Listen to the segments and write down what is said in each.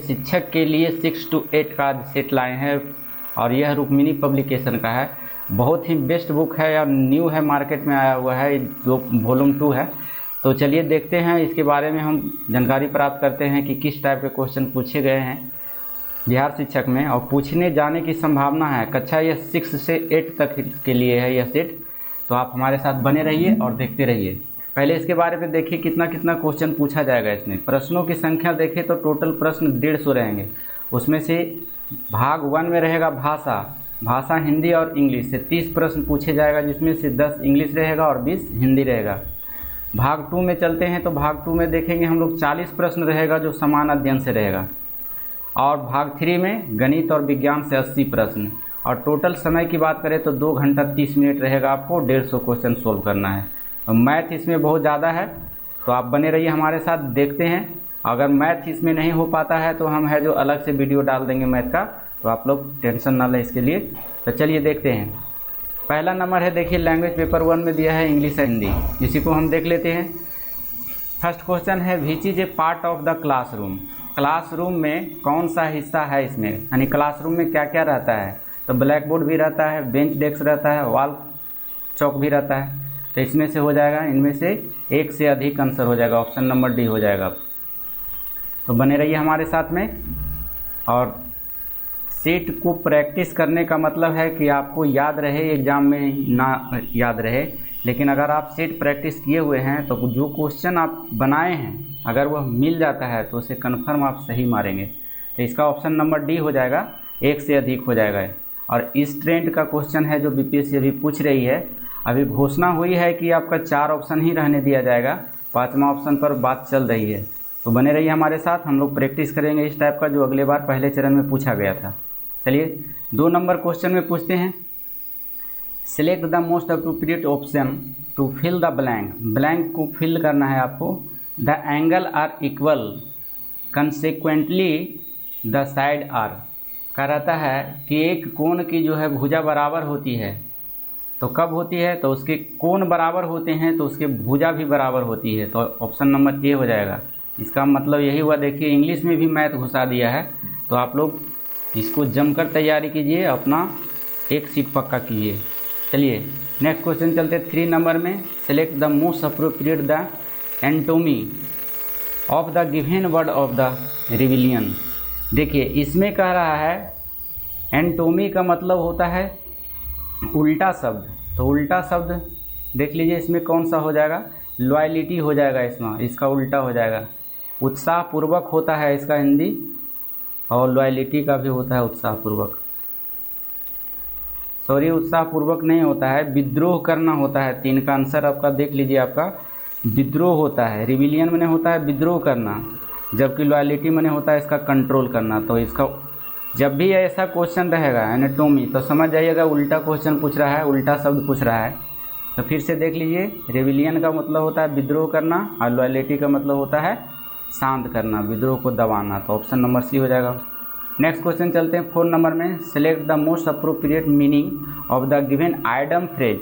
शिक्षक के लिए 6 to 8 का सेट लाए हैं और यह रुक्मिणी पब्लिकेशन का है। बहुत ही बेस्ट बुक है या न्यू है, मार्केट में आया हुआ है, जो वॉल्यूम 2 है। तो चलिए देखते हैं इसके बारे में, हम जानकारी प्राप्त करते हैं कि किस टाइप के क्वेश्चन पूछे गए हैं बिहार शिक्षक में और पूछने जाने की संभावना है। कक्षा यह 6 से 8 तक के लिए है यह सेट। तो आप हमारे साथ बने रहिए और देखते रहिए। पहले इसके बारे में देखिए कितना कितना क्वेश्चन पूछा जाएगा इसमें। प्रश्नों की संख्या देखें तो टोटल प्रश्न 150 रहेंगे। उसमें से भाग 1 में रहेगा भाषा हिंदी और इंग्लिश से 30 प्रश्न पूछे जाएगा, जिसमें से 10 इंग्लिश रहेगा और 20 हिंदी रहेगा। भाग 2 में चलते हैं तो भाग 2 में देखेंगे हम लोग 40 प्रश्न रहेगा जो समान अध्ययन से रहेगा, और भाग 3 में गणित और विज्ञान से 80 प्रश्न। और टोटल समय की बात करें तो 2 घंटा 30 मिनट रहेगा, आपको 150 क्वेश्चन सोल्व करना है। तो मैथ इसमें बहुत ज़्यादा है, तो आप बने रहिए हमारे साथ, देखते हैं। अगर मैथ इसमें नहीं हो पाता है तो हम है जो अलग से वीडियो डाल देंगे मैथ का, तो आप लोग टेंशन ना लें इसके लिए। तो चलिए देखते हैं। पहला नंबर है, देखिए लैंग्वेज पेपर 1 में दिया है इंग्लिश और हिंदी, इसी को हम देख लेते हैं। फर्स्ट क्वेश्चन है which is a part of the classroom. Classroom में कौन सा हिस्सा है इसमें, यानी क्लासरूम में क्या क्या रहता है। तो ब्लैक बोर्ड भी रहता है, बेंच डेस्क रहता है, वॉल चौक भी रहता है। तो इसमें से हो जाएगा, इनमें से एक से अधिक आंसर हो जाएगा, ऑप्शन नंबर डी हो जाएगा। तो बने रहिए हमारे साथ में। और सेट को प्रैक्टिस करने का मतलब है कि आपको याद रहे, एग्जाम में ना याद रहे, लेकिन अगर आप सेट प्रैक्टिस किए हुए हैं तो जो क्वेश्चन आप बनाए हैं अगर वह मिल जाता है तो उसे कन्फर्म आप सही मारेंगे। तो इसका ऑप्शन नंबर डी हो जाएगा, एक से अधिक हो जाएगा। और इस ट्रेंड का क्वेश्चन है जो बीपीएससी अभी पूछ रही है। अभी घोषणा हुई है कि आपका 4 ऑप्शन ही रहने दिया जाएगा, 5वां ऑप्शन पर बात चल रही है। तो बने रहिए हमारे साथ, हम लोग प्रैक्टिस करेंगे इस टाइप का जो अगले बार पहले चरण में पूछा गया था। चलिए 2 नंबर क्वेश्चन में पूछते हैं। Select the most appropriate option to fill the blank. Blank को फिल करना है आपको। The angle are equal consequently the side are. कह रहता है कि एक कोण की जो है भुजा बराबर होती है, तो कब होती है, तो उसके कोण बराबर होते हैं तो उसके भुजा भी बराबर होती है। तो ऑप्शन नंबर ए हो जाएगा। इसका मतलब यही हुआ। देखिए इंग्लिश में भी मैथ घुसा दिया है, तो आप लोग इसको जमकर तैयारी कीजिए, अपना एक सीट पक्का कीजिए। चलिए नेक्स्ट क्वेश्चन चलते 3 नंबर में। Select the most appropriate the antonym of the given word of the rebellion. देखिए इसमें कह रहा है एंटोमी का मतलब होता है उल्टा शब्द। तो उल्टा शब्द देख लीजिए इसमें कौन सा हो जाएगा, लॉयलिटी हो जाएगा, इसमें इसका उल्टा हो जाएगा। उत्साहपूर्वक होता है इसका हिंदी, और लॉयलिटी का भी होता है उत्साहपूर्वक। सॉरी, उत्साहपूर्वक नहीं होता है, विद्रोह करना होता है। 3 का आंसर आपका देख लीजिए, आपका विद्रोह होता है। रिविलियन मैंने होता है विद्रोह करना, जबकि लॉयलिटी मैंने होता है इसका कंट्रोल करना। तो इसका जब भी ऐसा क्वेश्चन रहेगा एनाटॉमी, तो समझ जाइएगा उल्टा क्वेश्चन पूछ रहा है, उल्टा शब्द पूछ रहा है। तो फिर से देख लीजिए, रिविलियन का मतलब होता है विद्रोह करना और लॉयलिटी का मतलब होता है शांत करना, विद्रोह को दबाना। तो ऑप्शन नंबर सी हो जाएगा। नेक्स्ट क्वेश्चन चलते हैं 4 नंबर में। Select the most appropriate meaning of the given idem phrase.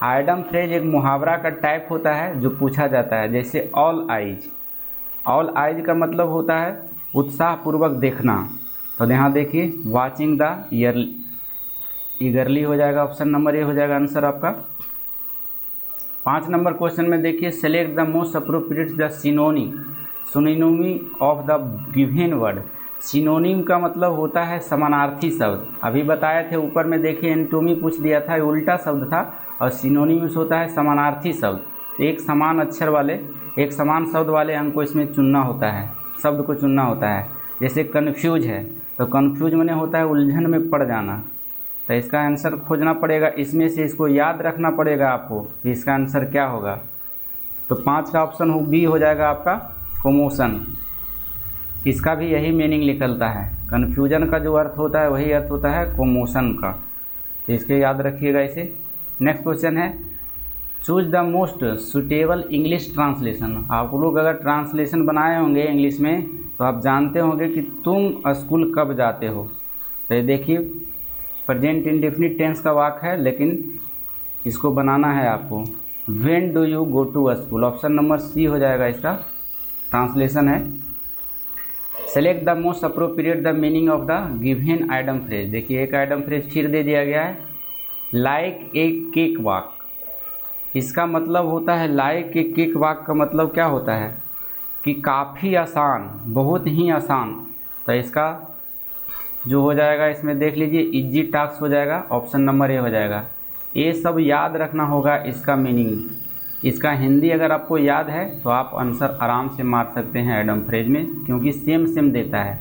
Idem phrase एक मुहावरा का टाइप होता है जो पूछा जाता है, जैसे ऑल आइज। ऑल आइज का मतलब होता है उत्साहपूर्वक देखना। तो यहाँ देखिए वाचिंग द ईगरली हो जाएगा, ऑप्शन नंबर ए हो जाएगा आंसर आपका। 5 नंबर क्वेश्चन में देखिए select the most appropriate the synonym of the given word. Synonym का मतलब होता है समानार्थी शब्द। अभी बताए थे ऊपर में, देखिए एंटोमी पूछ दिया था, ये उल्टा शब्द था, और सिनोनिम्स होता है समानार्थी शब्द। एक समान अक्षर वाले, एक समान शब्द वाले अंक को इसमें चुनना होता है, शब्द को चुनना होता है। जैसे कन्फ्यूज है, तो कन्फ्यूज माने होता है उलझन में पड़ जाना। तो इसका आंसर खोजना पड़ेगा, इसमें से इसको याद रखना पड़ेगा आपको कि इसका आंसर क्या होगा। तो 5 का ऑप्शन बी हो जाएगा आपका, कोमोशन। इसका भी यही मीनिंग निकलता है, कन्फ्यूजन का जो अर्थ होता है वही अर्थ होता है कोमोशन का। तो इसके याद रखिएगा इसे। नेक्स्ट क्वेश्चन है choose the most suitable English translation. आप लोग अगर ट्रांसलेशन बनाए होंगे इंग्लिश में तो आप जानते होंगे कि तुम स्कूल कब जाते हो। तो ये देखिए प्रेजेंट इंडेफिनिट टेंस का वाक्य है, लेकिन इसको बनाना है आपको। When do you go to school, option number C हो जाएगा इसका ट्रांसलेशन है। Select the most appropriate the meaning of the given item phrase. देखिए एक आइटम फ्रेज फिर दे दिया गया है, लाइक ए केक वॉक। इसका मतलब होता है लाइक ए केक वॉक का मतलब क्या होता है कि काफ़ी आसान, बहुत ही आसान। तो इसका जो हो जाएगा इसमें देख लीजिए इजी टास्क हो जाएगा, ऑप्शन नंबर ए हो जाएगा। ये सब याद रखना होगा इसका मीनिंग। इसका हिंदी अगर आपको याद है तो आप आंसर आराम से मार सकते हैं आइटम फ्रेज में, क्योंकि सेम देता है।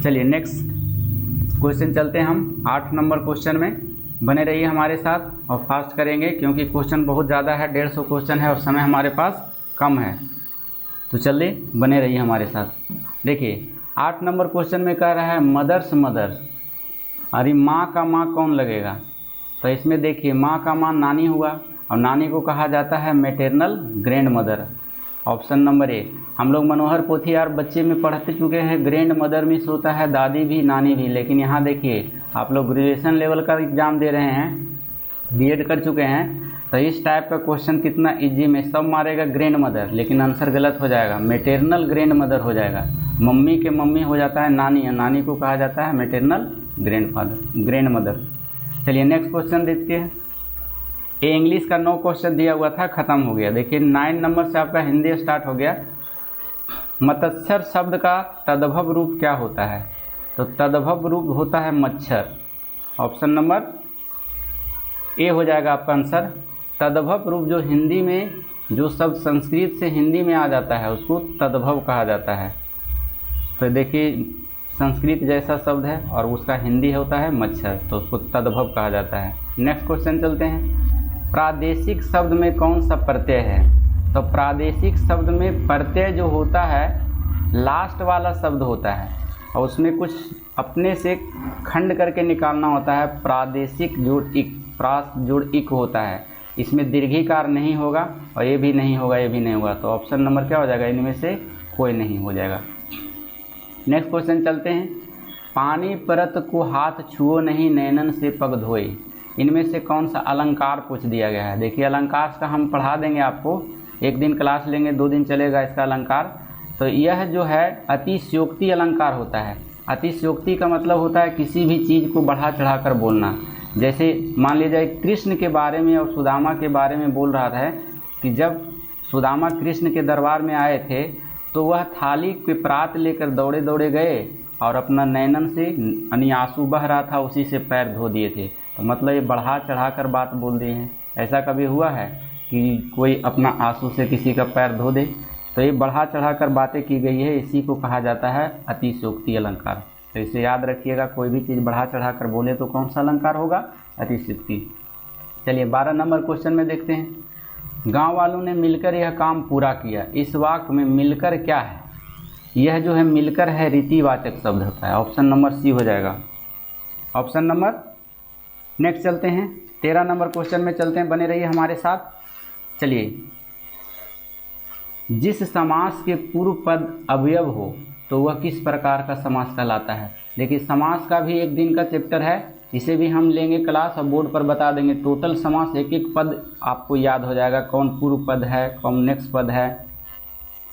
चलिए नेक्स्ट क्वेश्चन चलते हैं हम 8 नंबर क्वेश्चन में। बने रहिए हमारे साथ और फास्ट करेंगे क्योंकि क्वेश्चन बहुत ज़्यादा है, 150 क्वेश्चन है और समय हमारे पास कम है। तो चलिए बने रहिए हमारे साथ। देखिए 8 नंबर क्वेश्चन में कह रहा है मदर्स मदर्स। अरे माँ का माँ कौन लगेगा? तो इसमें देखिए माँ का माँ नानी हुआ और नानी को कहा जाता है maternal grand mother. Option number A. हम लोग मनोहर पोथियार बच्चे में पढ़ते चुके हैं, ग्रैंड मदर मीन्स होता है दादी भी नानी भी। लेकिन यहाँ देखिए आप लोग ग्रेजुएशन लेवल का एग्ज़ाम दे रहे हैं, बीएड कर चुके हैं, तो इस टाइप का क्वेश्चन कितना इजी में सब मारेगा ग्रैंड मदर, लेकिन आंसर गलत हो जाएगा, मैटरनल ग्रैंड मदर हो जाएगा। मम्मी के मम्मी हो जाता है नानी, नानी को कहा जाता है मैटरनल ग्रैंड मदर। चलिए नेक्स्ट क्वेश्चन देखते हैं। ये इंग्लिश का 9 क्वेश्चन दिया हुआ था, ख़त्म हो गया। देखिए 9 नंबर से आपका हिंदी स्टार्ट हो गया। मत्स्यर शब्द का तद्भव रूप क्या होता है? तो तद्भव रूप होता है मच्छर। ऑप्शन नंबर ए हो जाएगा आपका आंसर। तद्भव रूप जो हिंदी में जो शब्द संस्कृत से हिंदी में आ जाता है उसको तद्भव कहा जाता है। तो देखिए संस्कृत जैसा शब्द है और उसका हिंदी होता है मच्छर, तो उसको तद्भव कहा जाता है। नेक्स्ट क्वेश्चन चलते हैं। प्रादेशिक शब्द में कौन सा प्रत्यय है? तो प्रादेशिक शब्द में प्रत्यय जो होता है लास्ट वाला शब्द होता है और उसमें कुछ अपने से खंड करके निकालना होता है। प्रादेशिक जोड़ इक, प्रास जोड़ इक होता है। इसमें दीर्घिकार नहीं होगा और ये भी नहीं होगा, ये भी नहीं होगा। तो ऑप्शन नंबर क्या हो जाएगा? इनमें से कोई नहीं हो जाएगा। नेक्स्ट क्वेश्चन चलते हैं। पानी परत को हाथ छुओ नहीं नैनन से पग धोए। इनमें से कौन सा अलंकार पूछ दिया गया है? देखिए अलंकार का हम पढ़ा देंगे आपको, एक दिन क्लास लेंगे, 2 दिन चलेगा इसका अलंकार। तो यह जो है अतिशयोक्ति अलंकार होता है। अतिशयोक्ति का मतलब होता है किसी भी चीज़ को बढ़ा चढ़ा कर बोलना। जैसे मान लीजिए कृष्ण के बारे में और सुदामा के बारे में बोल रहा था कि जब सुदामा कृष्ण के दरबार में आए थे तो वह थाली पे प्रात लेकर दौड़े दौड़े गए और अपना नैनन से यानी आंसू बह रहा था उसी से पैर धो दिए थे। तो मतलब ये बढ़ा चढ़ा कर बात बोल दिए हैं। ऐसा कभी हुआ है कि कोई अपना आंसू से किसी का पैर धो दे? तो ये बढ़ा चढ़ा कर बातें की गई है, इसी को कहा जाता है अतिशयोक्ति अलंकार। तो इसे याद रखिएगा, कोई भी चीज़ बढ़ा चढ़ा कर बोले तो कौन सा अलंकार होगा? अतिशयोक्ति। चलिए 12 नंबर क्वेश्चन में देखते हैं। गांव वालों ने मिलकर यह काम पूरा किया। इस वाक्य में मिलकर क्या है? यह जो है मिलकर है रीतिवाचक शब्द होता है। ऑप्शन नंबर सी हो जाएगा। ऑप्शन नंबर नेक्स्ट चलते हैं 13 नंबर क्वेश्चन में चलते हैं, बने रहिए हमारे साथ। चलिए जिस समास के पूर्व पद अवयव हो तो वह किस प्रकार का समास कहलाता है? देखिए समास का भी एक दिन का चैप्टर है, इसे भी हम लेंगे क्लास और बोर्ड पर बता देंगे। टोटल समास एक एक पद आपको याद हो जाएगा, कौन पूर्व पद है, कौन नेक्स्ट पद है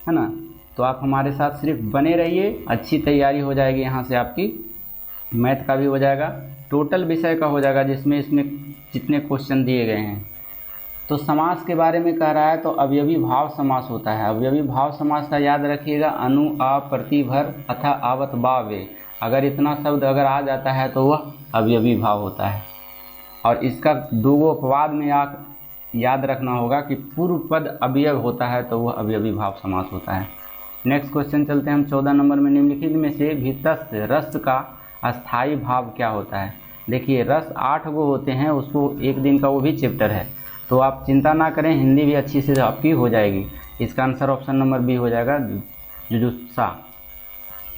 ना। तो आप हमारे साथ सिर्फ बने रहिए, अच्छी तैयारी हो जाएगी। यहाँ से आपकी मैथ का भी हो जाएगा, टोटल विषय का हो जाएगा, जिसमें इसमें जितने क्वेश्चन दिए गए हैं। तो समास के बारे में कह रहा है तो अवयवी भाव समास होता है। अवयवी भाव समास का याद रखिएगा, अनु आ प्रतिभर अथा आवत बावे। अगर इतना शब्द अगर आ जाता है तो वह अवयवी भाव होता है। और इसका 2 अपवाद में आप याद रखना होगा कि पूर्व पद अवयव होता है तो वह अवयवी भाव समास होता है। नेक्स्ट क्वेश्चन चलते हैं हम 14 नंबर में। निम्नलिखित में से भीतस्थ रस का अस्थाई भाव क्या होता है? देखिए रस 8 गो होते हैं, उसको एक दिन का वो भी चैप्टर है, तो आप चिंता ना करें, हिंदी भी अच्छी से आपकी हो जाएगी। इसका आंसर ऑप्शन नंबर बी हो जाएगा, जुजुत्सा।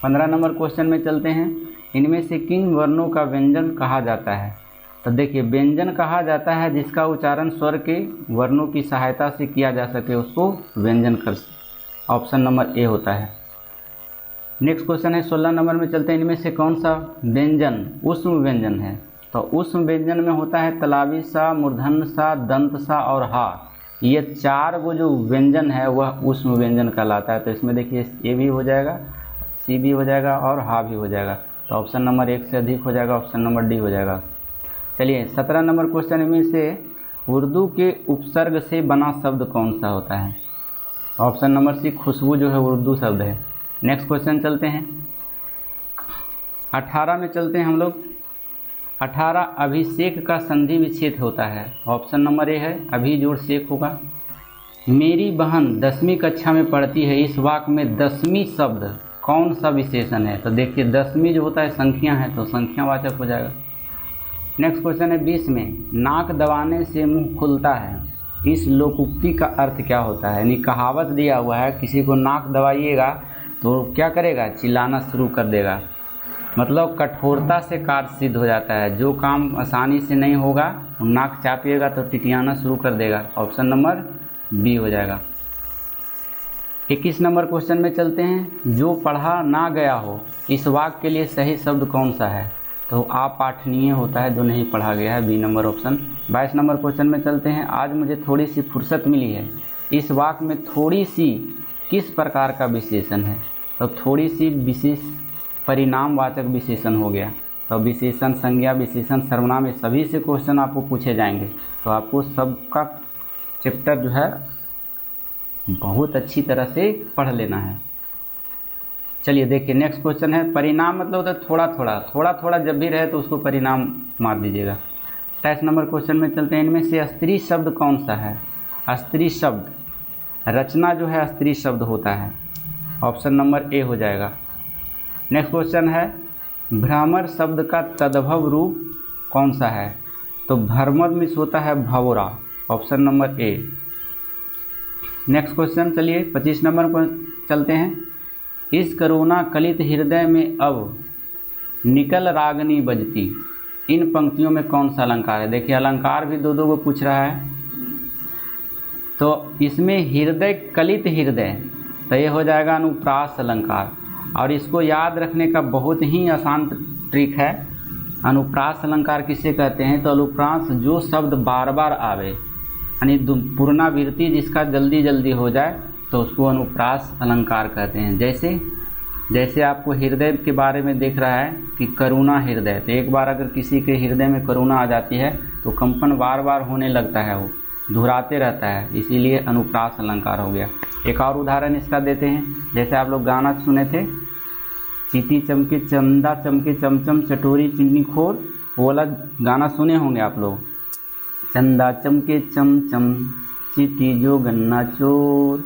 15 नंबर क्वेश्चन में चलते हैं। इनमें से किन वर्णों का व्यंजन कहा जाता है? तो देखिए व्यंजन कहा जाता है जिसका उच्चारण स्वर के वर्णों की सहायता से किया जा सके, उसको व्यंजन कर। ऑप्शन नंबर ए होता है। नेक्स्ट क्वेश्चन है 16 नंबर में चलते हैं। इनमें से कौन सा व्यंजन ऊष्म व्यंजन है? तो ऊष्म व्यंजन में होता है तलावी सा, मूर्धन्य सा, दंत सा और हा। ये 4 गो जो व्यंजन है वह ऊष्म व्यंजन कहलाता है। तो इसमें देखिए ये भी हो जाएगा, सी भी हो जाएगा और हा भी हो जाएगा। तो ऑप्शन नंबर 1 से अधिक हो जाएगा, ऑप्शन नंबर डी हो जाएगा। चलिए 17 नंबर क्वेश्चन में से उर्दू के उपसर्ग से बना शब्द कौन सा होता है? ऑप्शन नंबर सी खुशबू जो है उर्दू शब्द है। नेक्स्ट क्वेश्चन चलते हैं 18 में चलते हैं हम लोग। 18 अभिषेक का संधि विच्छेद होता है। ऑप्शन नंबर ए है अभी जोड़ शेख होगा। मेरी बहन 10वीं कक्षा में पढ़ती है, इस वाक्य में 10वीं शब्द कौन सा विशेषण है? तो देखिए 10वीं जो होता है संख्या है, तो संख्यावाचक हो जाएगा। नेक्स्ट क्वेश्चन है 20 में, नाक दबाने से मुंह खुलता है, इस लोकोक्ति का अर्थ क्या होता है? यानी कहावत दिया हुआ है, किसी को नाक दबाइएगा तो क्या करेगा? चिल्लाना शुरू कर देगा। मतलब कठोरता से कार्य सिद्ध हो जाता है। जो काम आसानी से नहीं होगा, नाक चापिएगा तो टिटियाना शुरू कर देगा। ऑप्शन नंबर बी हो जाएगा। 21 नंबर क्वेश्चन में चलते हैं। जो पढ़ा ना गया हो, इस वाक्य के लिए सही शब्द कौन सा है? तो अपाठनीय होता है, जो नहीं पढ़ा गया है, B number option. 22 number question में चलते हैं। आज मुझे थोड़ी सी फुर्सत मिली है, इस वाक्य में थोड़ी सी किस प्रकार का विशेषण है? तो थोड़ी सी विशेष परिणामवाचक विशेषण हो गया। तो विशेषण, संज्ञा, विशेषण, सर्वनाम, ये सभी से क्वेश्चन आपको पूछे जाएंगे। तो आपको सबका चैप्टर जो है बहुत अच्छी तरह से पढ़ लेना है। चलिए देखिए नेक्स्ट क्वेश्चन है। परिणाम मतलब होता है थोड़ा थोड़ा जब भी रहे तो उसको परिणाम मार दीजिएगा। 23 नंबर क्वेश्चन में चलते हैं। इनमें से स्त्री शब्द कौन सा है? स्त्री शब्द, रचना जो है स्त्री शब्द होता है। ऑप्शन नंबर ए हो जाएगा। नेक्स्ट क्वेश्चन है, भ्रमर शब्द का तद्भव रूप कौन सा है? तो भ्रमर मिस होता है भंवरा। Option number A. Next question चलिए 25 नंबर पर चलते हैं। इस करुणा कलित हृदय में अब निकल रागनी बजती, इन पंक्तियों में कौन सा अलंकार है? देखिए अलंकार भी दो को पूछ रहा है। तो इसमें हृदय, कलित हृदय, तो ये हो जाएगा अनुप्रास अलंकार। और इसको याद रखने का बहुत ही आसान ट्रिक है। अनुप्रास अलंकार किसे कहते हैं? तो अनुप्रास जो शब्द बार बार आवे, यानी पुनरावृत्ति जिसका जल्दी जल्दी हो जाए, तो उसको अनुप्रास अलंकार कहते हैं। जैसे आपको हृदय के बारे में देख रहा है कि करुणा हृदय, तो एक बार अगर किसी के हृदय में करुणा आ जाती है तो कंपन बार बार होने लगता है, वो दोहराते रहता है, इसीलिए अनुप्रास अलंकार हो गया। एक और उदाहरण इसका देते हैं। जैसे आप लोग गाना सुने थे, चीटी चमके चंदा चमके चमचम चटोरी चिन्नी खोर, वो वाला गाना सुने होंगे आप लोग। चंदा चमके चमचम चीटी जो गन्ना चोर,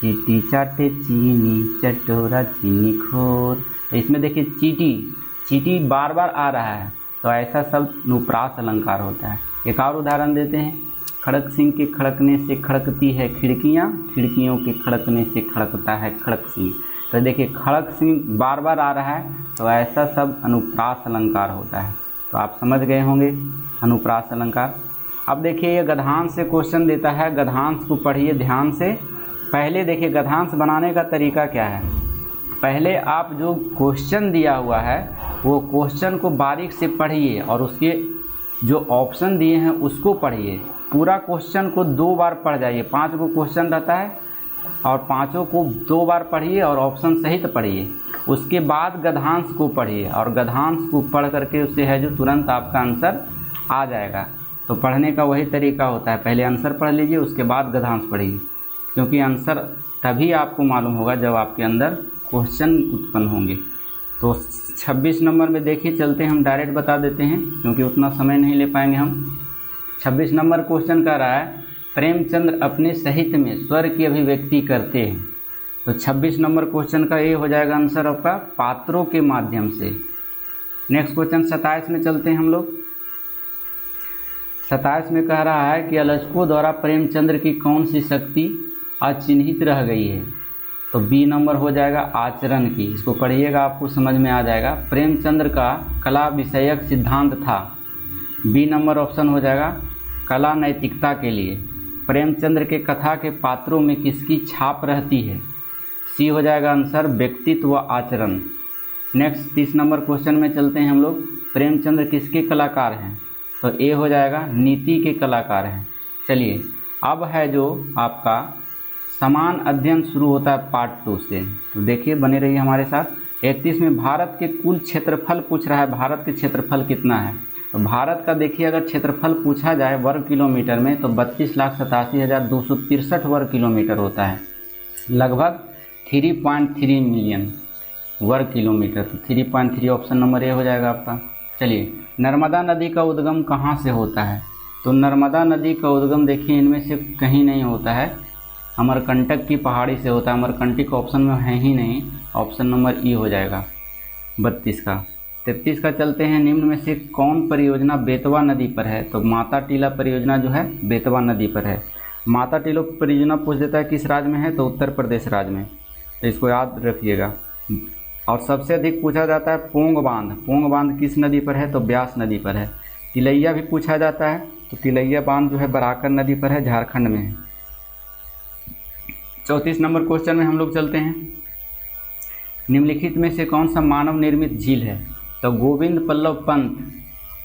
चीटी चाटे चीनी चटोरा चीनी खोर। तो इसमें देखिए चीटी बार बार आ रहा है, तो ऐसा सब अनुप्रास अलंकार होता है। एक और उदाहरण देते हैं। खड़क सिंह के खड़कने से खड़कती है खिड़कियाँ, खिड़कियों के खड़कने से खड़कता है खड़क सिंह। तो देखिए खड़क सिंह बार बार आ रहा है, तो ऐसा सब अनुप्रास अलंकार होता है। तो आप समझ गए होंगे अनुप्रास अलंकार। अब देखिए ये गद्यांश से क्वेश्चन देता है, गद्यांश को पढ़िए ध्यान से। पहले देखिए गद्यांश बनाने का तरीका क्या है। पहले आप जो क्वेश्चन दिया हुआ है वो क्वेश्चन को बारीक से पढ़िए और उसके जो ऑप्शन दिए हैं उसको पढ़िए। पूरा क्वेश्चन को 2 बार पढ़ जाइए। 5 को क्वेश्चन रहता है और 5 को 2 बार पढ़िए और ऑप्शन सहित पढ़िए। उसके बाद गद्यांश को पढ़िए और गद्यांश को पढ़ करके उससे है जो तुरंत आपका आंसर आ जाएगा। तो पढ़ने का वही तरीका होता है, पहले आंसर पढ़ लीजिए उसके बाद गद्यांश पढ़िए, क्योंकि आंसर तभी आपको मालूम होगा जब आपके अंदर क्वेश्चन उत्पन्न होंगे। तो 26 नंबर में देखिए, चलते हैं हम डायरेक्ट बता देते हैं क्योंकि उतना समय नहीं ले पाएंगे हम। 26 नंबर क्वेश्चन कह रहा है, प्रेमचंद्र अपने साहित्य में स्वर की अभिव्यक्ति करते हैं। तो 26 नंबर क्वेश्चन का ये हो जाएगा आंसर आपका पात्रों के माध्यम से। नेक्स्ट क्वेश्चन 27 में चलते हैं हम लोग। 27 में कह रहा है कि आलोचकों द्वारा प्रेमचंद्र की कौन सी शक्ति अचिन्हित रह गई है? तो बी नंबर हो जाएगा आचरण की। इसको पढ़िएगा आपको समझ में आ जाएगा। प्रेमचंद्र का कला विषयक सिद्धांत था। बी नंबर ऑप्शन हो जाएगा कला नैतिकता के लिए। प्रेमचंद्र के कथा के पात्रों में किसकी छाप रहती है? सी हो जाएगा आंसर व्यक्तित्व व आचरण। नेक्स्ट 30 नंबर क्वेश्चन में चलते हैं हम लोग। प्रेमचंद्र किसके कलाकार हैं? तो ए हो जाएगा नीति के कलाकार हैं। चलिए अब है जो आपका समान अध्ययन शुरू होता है पार्ट 2 से, तो देखिए बने रहिए हमारे साथ। 31 में भारत के कुल क्षेत्रफल पूछ रहा है, भारत के क्षेत्रफल कितना है। तो भारत का देखिए अगर क्षेत्रफल पूछा जाए वर्ग किलोमीटर में तो 32,87,263 वर्ग किलोमीटर होता है, लगभग 3.3 मिलियन वर्ग किलोमीटर। तो 3.3 ऑप्शन नंबर ए हो जाएगा आपका। चलिए, नर्मदा नदी का उद्गम कहाँ से होता है। तो नर्मदा नदी का उद्गम देखिए इनमें से कहीं नहीं होता है, अमरकंटक की पहाड़ी से होता है। अमरकंटक ऑप्शन में है ही नहीं, ऑप्शन नंबर ई हो जाएगा 32 का। 33 का चलते हैं, निम्न में से कौन परियोजना बेतवा नदी पर है। तो माता टीला परियोजना जो है बेतवा नदी पर है। माता टीला परियोजना पूछ देता है किस राज्य में है, तो उत्तर प्रदेश राज्य में, तो इसको याद रखिएगा। और सबसे अधिक पूछा जाता है पोंग बांध, पोंग बांध किस नदी पर है, तो ब्यास नदी पर है। तिलैया भी पूछा जाता है, तो तिलैया बांध जो है बराकर नदी पर है, झारखंड में है। 34 नंबर क्वेश्चन में हम लोग चलते हैं, निम्नलिखित में से कौन सा मानव निर्मित झील है। तो गोविंद पल्लव पंत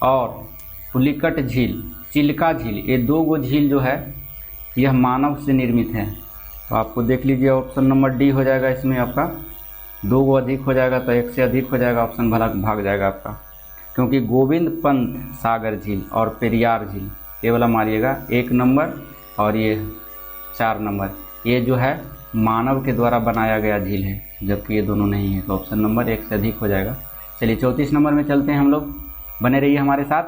और पुलिकट झील, चिल्का झील, ये दो गो झील जो है यह मानव से निर्मित है। तो आपको देख लीजिए ऑप्शन नंबर डी हो जाएगा, इसमें आपका 2 गो अधिक हो जाएगा तो 1 से अधिक हो जाएगा, ऑप्शन भला भाग जाएगा आपका, क्योंकि गोविंद पंत सागर झील और पेरियार झील ये वाला मारिएगा 1 नंबर और ये 4 नंबर, ये जो है मानव के द्वारा बनाया गया झील है, जबकि ये दोनों नहीं है, तो ऑप्शन नंबर 1 से अधिक हो जाएगा। चलिए 34 नंबर में चलते हैं हम लोग, बने रहिए हमारे साथ।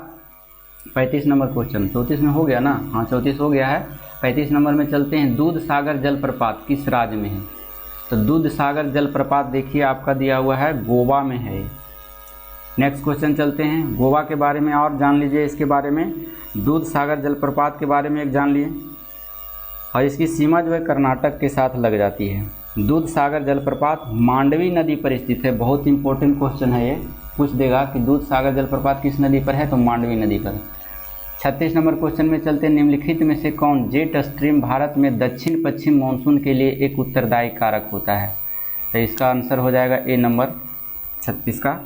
35 नंबर क्वेश्चन 34 में हो गया ना, हाँ 34 हो गया है। 35 नंबर में चलते हैं, दूध सागर जलप्रपात किस राज्य में है। तो दूध सागर जलप्रपात देखिए आपका दिया हुआ है गोवा में है। नेक्स्ट क्वेश्चन चलते हैं, गोवा के बारे में और जान लीजिए, इसके बारे में दूध सागर जलप्रपात के बारे में एक जान लिए। और इसकी सीमा जो है कर्नाटक के साथ लग जाती है। दूध सागर जलप्रपात मांडवी नदी पर स्थित है, बहुत इंपॉर्टेंट क्वेश्चन है ये, पूछ देगा कि दूध सागर जलप्रपात किस नदी पर है, तो मांडवी नदी पर। 36 नंबर क्वेश्चन में चलते हैं, निम्नलिखित में से कौन जेट स्ट्रीम भारत में दक्षिण पश्चिम मानसून के लिए एक उत्तरदायी कारक होता है। तो इसका आंसर हो जाएगा ए नंबर 36 का,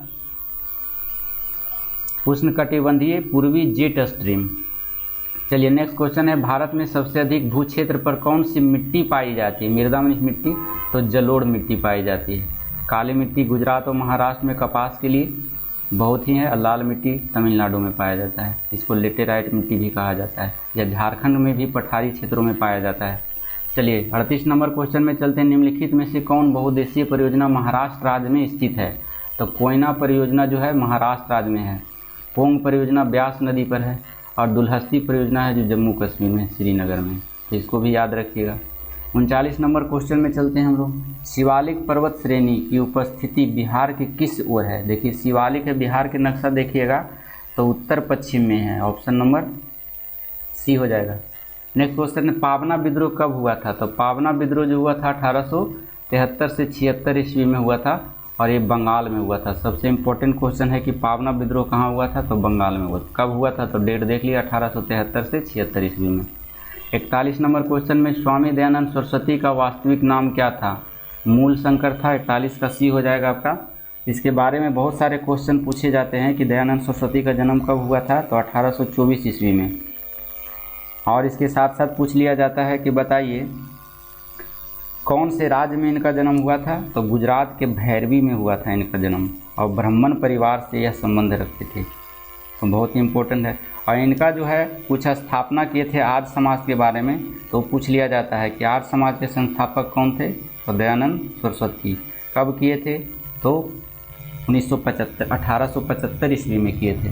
उष्णकटिबंधीय पूर्वी जेट स्ट्रीम। चलिए नेक्स्ट क्वेश्चन है, भारत में सबसे अधिक भू क्षेत्र पर कौन सी मिट्टी पाई जाती है, मृदा मिट्टी, तो जलोढ़ मिट्टी पाई जाती है। काली मिट्टी गुजरात और महाराष्ट्र में कपास के लिए बहुत ही है, और लाल मिट्टी तमिलनाडु में पाया जाता है, इसको लेटेराइट मिट्टी भी कहा जाता है, या झारखंड में भी पठारी क्षेत्रों में पाया जाता है। चलिए 38 नंबर क्वेश्चन में चलते हैं, निम्नलिखित में से कौन बहुउद्देशीय परियोजना महाराष्ट्र राज्य में स्थित है। तो कोयना परियोजना जो है महाराष्ट्र राज्य में है, पोंग परियोजना ब्यास नदी पर है, और दुल्हस्ती परियोजना है जो जम्मू कश्मीर में श्रीनगर में, तो इसको भी याद रखिएगा। 39 नंबर क्वेश्चन में चलते हैं हम लोग, शिवालिक पर्वत श्रेणी की उपस्थिति बिहार के किस ओर है। देखिए शिवालिक है, बिहार के नक्शा देखिएगा तो उत्तर पश्चिम में है, ऑप्शन नंबर सी हो जाएगा। नेक्स्ट क्वेश्चन है, पावना विद्रोह कब हुआ था। तो पावना विद्रोह जो हुआ था 1873 से 76 ईस्वी में हुआ था, और ये बंगाल में हुआ था। सबसे इम्पोर्टेंट क्वेश्चन है कि पावना विद्रोह कहाँ हुआ था, तो बंगाल में हुआ। कब हुआ था, तो डेट देख लिया 1873 से 76 ईस्वी में। 41 नंबर क्वेश्चन में, स्वामी दयानंद सरस्वती का वास्तविक नाम क्या था। मूल शंकर था, 41 का सी हो जाएगा आपका। इसके बारे में बहुत सारे क्वेश्चन पूछे जाते हैं कि दयानंद सरस्वती का जन्म कब हुआ था, तो 1824 ईस्वी में। और इसके साथ साथ पूछ लिया जाता है कि बताइए कौन से राज्य में इनका जन्म हुआ था, तो गुजरात के भैरवी में हुआ था इनका जन्म, और ब्राह्मण परिवार से यह संबंध रखते थे, तो बहुत ही इम्पोर्टेंट है। और इनका जो है कुछ स्थापना किए थे आर्य समाज के बारे में, तो पूछ लिया जाता है कि आर्य समाज के संस्थापक कौन थे, तो दयानंद सरस्वती। कब किए थे, तो 1875 ईस्वी में किए थे,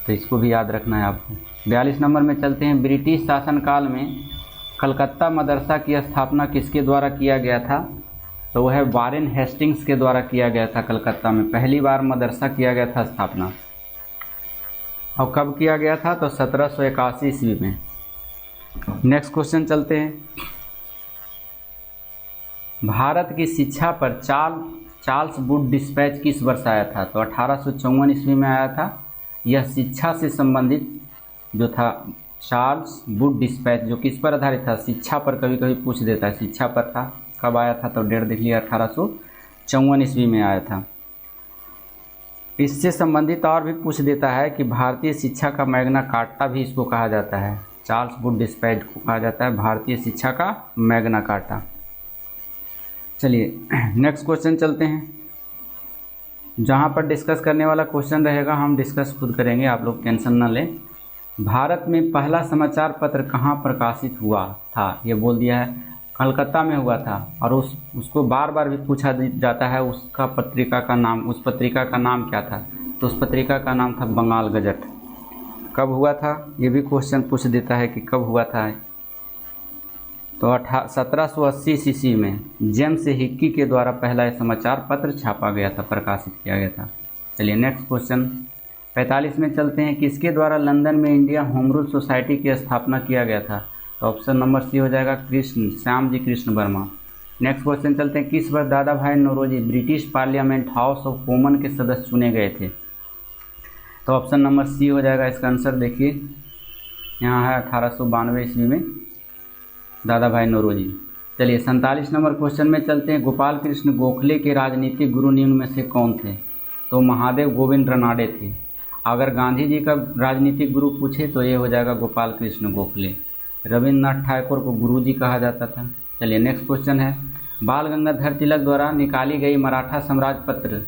तो इसको भी याद रखना है आपको। 42 नंबर में चलते हैं, ब्रिटिश शासनकाल में कलकत्ता मदरसा की स्थापना किसके द्वारा किया गया था, तो वह वारेन हेस्टिंग्स के द्वारा किया गया था। कलकत्ता में पहली बार मदरसा किया गया था स्थापना, और कब किया गया था, तो 1781 ईस्वी में। नेक्स्ट क्वेश्चन चलते हैं, भारत की शिक्षा पर चार्ल्स वुड डिस्पैच किस वर्ष आया था, तो 1854 ईस्वी में आया था। यह शिक्षा से संबंधित जो था चार्ल्स वुड डिस्पैच, जो किस पर आधारित था, शिक्षा पर, कभी कभी पूछ देता है शिक्षा पर था। कब आया था, तो डेट देख लिया 1854 ईस्वी में आया था। इससे संबंधित और भी पूछ देता है कि भारतीय शिक्षा का मैग्ना कार्टा भी इसको कहा जाता है, चार्ल्स वुड डिस्पैच को कहा जाता है भारतीय शिक्षा का मैग्ना कार्टा। चलिए नेक्स्ट क्वेश्चन चलते हैं, जहाँ पर डिस्कस करने वाला क्वेश्चन रहेगा हम डिस्कस खुद करेंगे, आप लोग टेंशन ना लें। भारत में पहला समाचार पत्र कहाँ प्रकाशित हुआ था, ये बोल दिया है, कलकत्ता में हुआ था। और उसको बार बार भी पूछा जाता है उसका पत्रिका का नाम, उस पत्रिका का नाम क्या था, तो उस पत्रिका का नाम था बंगाल गजट। कब हुआ था ये भी क्वेश्चन पूछ देता है कि कब हुआ था, तो 1780 ईस्वी में जेम्स हिक्की के द्वारा पहला समाचार पत्र छापा गया था, प्रकाशित किया गया था। चलिए नेक्स्ट क्वेश्चन 45 में चलते हैं। किसके द्वारा लंदन में इंडिया होम रूल सोसाइटी की स्थापना किया गया था, तो ऑप्शन नंबर सी हो जाएगा श्याम जी कृष्ण वर्मा। नेक्स्ट क्वेश्चन चलते हैं। किस वर्ष Dadabhai Naoroji British parliament house of common के सदस्य चुने गए थे, तो ऑप्शन नंबर सी हो जाएगा इसका आंसर। देखिए यहाँ है 1892 ईस्वी में दादा भाई नौरोजी। चलिए 47 नंबर क्वेश्चन में चलते हैं। गोपाल कृष्ण गोखले के राजनीतिक गुरु निम्न में से कौन थे, तो महादेव गोविंद रनाडे थे। अगर गांधी जी का राजनीतिक गुरु पूछे तो ये हो जाएगा गोपाल कृष्ण गोखले। रविन्द्रनाथ ठाकुर को गुरुजी कहा जाता था। चलिए नेक्स्ट क्वेश्चन है। बाल गंगाधर तिलक द्वारा निकाली गई मराठा साम्राज्य पत्र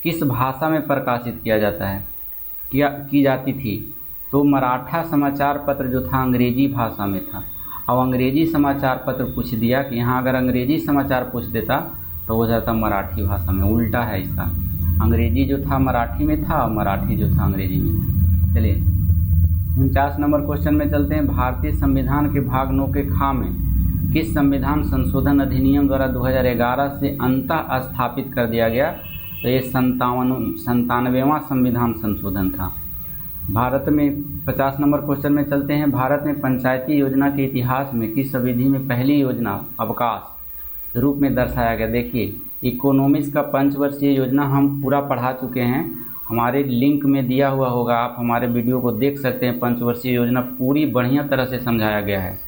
किस भाषा में प्रकाशित किया जाता है, की जाती थी, तो मराठा समाचार पत्र जो था अंग्रेजी भाषा में था। अब अंग्रेजी समाचार पत्र पूछ दिया कि यहाँ अगर अंग्रेजी समाचार पूछ देता तो हो जाता मराठी भाषा में, उल्टा है इसका। अंग्रेजी जो था मराठी में था और मराठी जो था अंग्रेजी में। चलिए 49 नंबर क्वेश्चन में चलते हैं। भारतीय संविधान के भाग 9 के खा में किस संविधान संशोधन अधिनियम द्वारा 2011 से अंतः स्थापित कर दिया गया, तो ये 97वां संविधान संशोधन था। भारत में 50 नंबर क्वेश्चन में चलते हैं। भारत में पंचायती योजना के इतिहास में किस अवधि में पहली योजना अवकाश रूप में दर्शाया गया। देखिए इकोनॉमिक्स का पंचवर्षीय योजना हम पूरा पढ़ा चुके हैं, हमारे लिंक में दिया हुआ होगा, आप हमारे वीडियो को देख सकते हैं। पंचवर्षीय योजना पूरी बढ़िया तरह से समझाया गया है।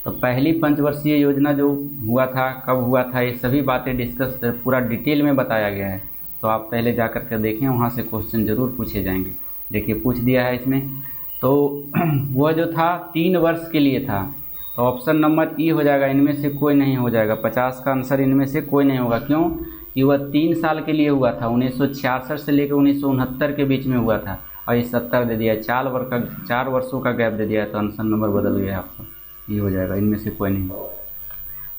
तो पहली पंचवर्षीय योजना जो हुआ था, कब हुआ था, ये सभी बातें डिस्कस पूरा डिटेल में बताया गया है। तो आप पहले जा कर के देखें, वहाँ से क्वेश्चन ज़रूर पूछे जाएंगे। देखिए पूछ दिया है इसमें, तो वह जो था 3 वर्ष के लिए था, तो ऑप्शन नंबर ई हो जाएगा। इनमें से कोई नहीं हो जाएगा, 50 का आंसर इनमें से कोई नहीं होगा। क्यों कि वह 3 साल के लिए हुआ था, 1966 से लेकर 1969 के बीच में हुआ था, और ये 70 दे दिया, 4 वर्षों का गैप दे दिया, तो आंसर नंबर बदल गया आपका, ये हो जाएगा। इनमें से कोई नहीं।